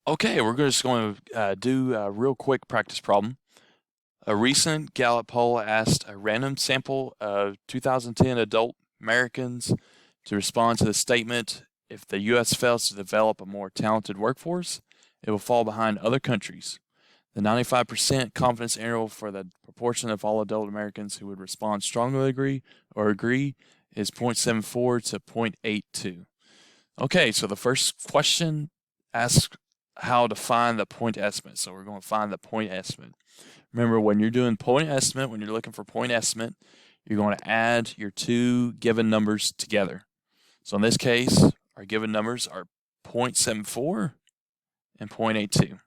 Okay, we're just going to do a real quick practice problem. A recent Gallup poll asked a random sample of 2010 adult Americans to respond to the statement, if the U.S. fails to develop a more talented workforce, it will fall behind other countries. The 95% confidence interval for the proportion of all adult Americans who would respond strongly agree is 0.74 to 0.82. Okay, so the first question asks how to find the point estimate. So we're going to find the point estimate. Remember, when you're doing point estimate, when you're looking for point estimate, you're going to add your two given numbers together. So in this case, our given numbers are 0.74 and 0.82.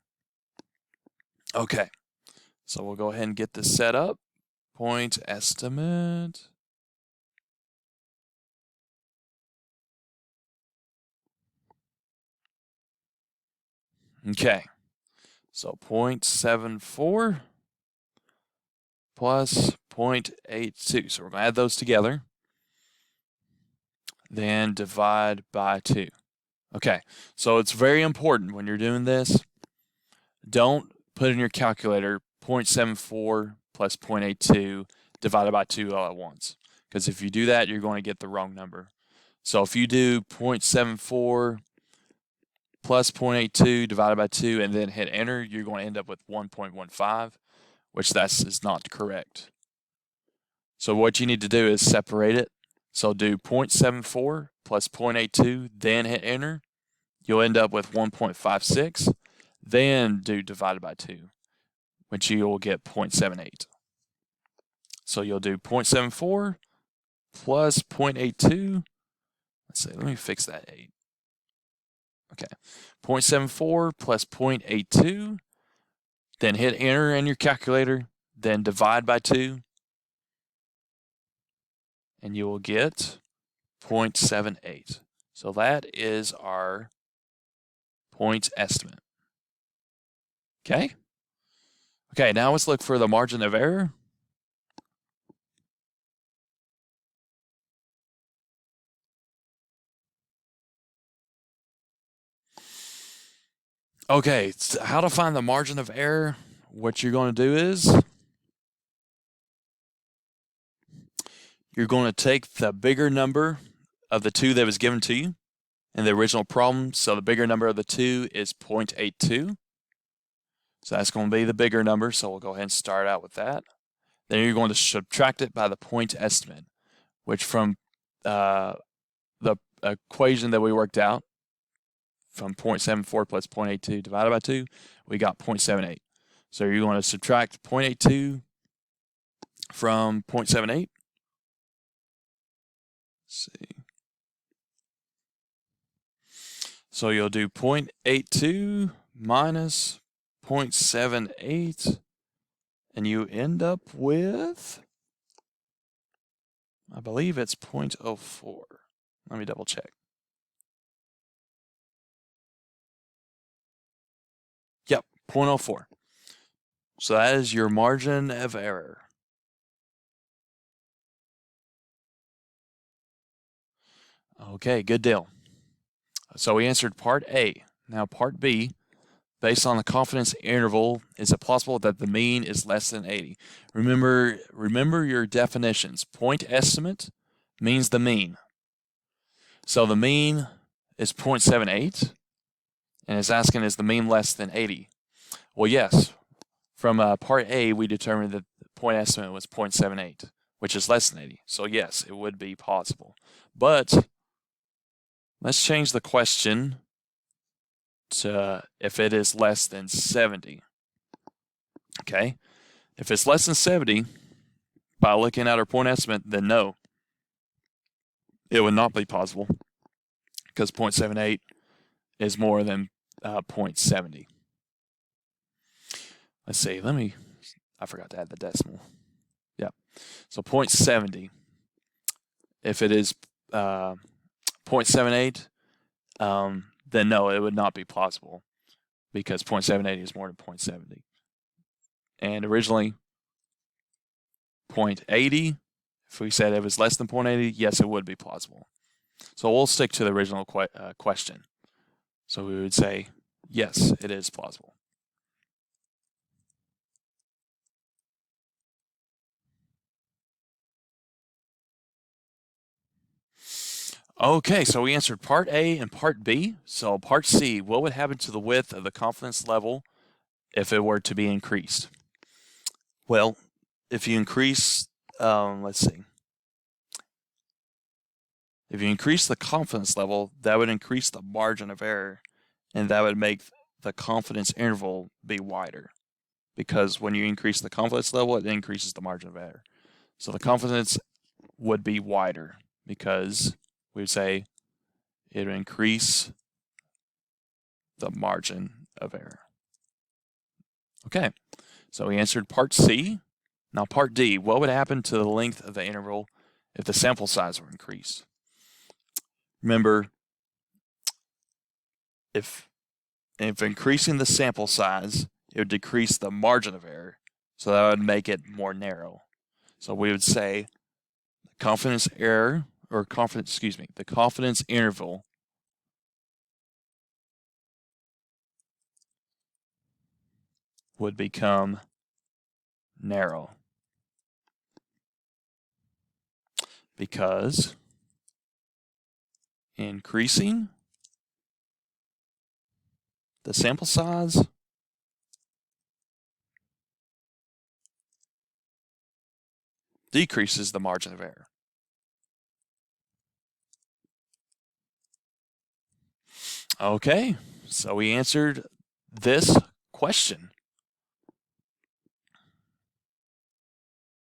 Okay, so we'll go ahead and get this set up. Point estimate. Okay, so 0.74 plus 0.82. So we're going to add those together. Then divide by 2. Okay, so it's very important when you're doing this, don't put in your calculator 0.74 plus 0.82 divided by 2 all at once. Because if you do that, you're going to get the wrong number. So if you do 0.74 plus 0.82 divided by 2 and then hit enter, you're going to end up with 1.15, which is not correct. So what you need to do is separate it. So do 0.74 plus 0.82, then hit enter. You'll end up with 1.56. Then do divided by 2, which you will get 0.78. So you'll do 0.74 plus 0.82. Let's see, let me fix that 8. Okay, 0.74 plus 0.82. Then hit enter in your calculator. Then divide by 2. And you will get 0.78. So that is our point estimate. Okay? Okay, now let's look for the margin of error. Okay, so how to find the margin of error? What you're going to do is you're going to take the bigger number of the 2 that was given to you in the original problem. So the bigger number of the 2 is 0.82. So that's going to be the bigger number. So we'll go ahead and start out with that. Then you're going to subtract it by the point estimate, which from the equation that we worked out, from 0.74 plus 0.82 divided by 2, we got 0.78. So you're going to subtract 0.82 from 0.78. Let's see. So you'll do 0.82 minus 0.78, and you end up with, I believe it's 0.04. Let me double check. Yep, 0.04. So that is your margin of error. Okay, good deal. So we answered part A. Now part B, based on the confidence interval, is it possible that the mean is less than 80? Remember your definitions. Point estimate means the mean. So the mean is 0.78, and it's asking, is the mean less than 80? Well, yes. From part A, we determined that the point estimate was 0.78, which is less than 80. So yes, it would be possible. But let's change the question to if it is less than 70. Okay, if it's less than 70, by looking at our point estimate, then no, it would not be possible because 0.78 is more than 0.70. Let's see, I forgot to add the decimal. Yep, so 0.70, if it is 0.78, then no, it would not be possible because 0.78 is more than 0.70. And originally 0.80, if we said it was less than 0.80, yes, it would be plausible. So we'll stick to the original question. So we would say Yes, it is plausible. Okay, so we answered part A and part B. So part C, what would happen to the width of the confidence level if it were to be increased? Well, if you increase, let's see. If you increase the confidence level, that would increase the margin of error, and that would make the confidence interval be wider. Because when you increase the confidence level, it increases the margin of error. So the confidence would be wider because we would say it would increase the margin of error. Okay, so we answered part C. Now part D, what would happen to the length of the interval if the sample size were increased? Remember, if increasing the sample size, it would decrease the margin of error, so that would make it more narrow. So we would say the confidence interval would become narrow because increasing the sample size decreases the margin of error. Okay, so we answered this question.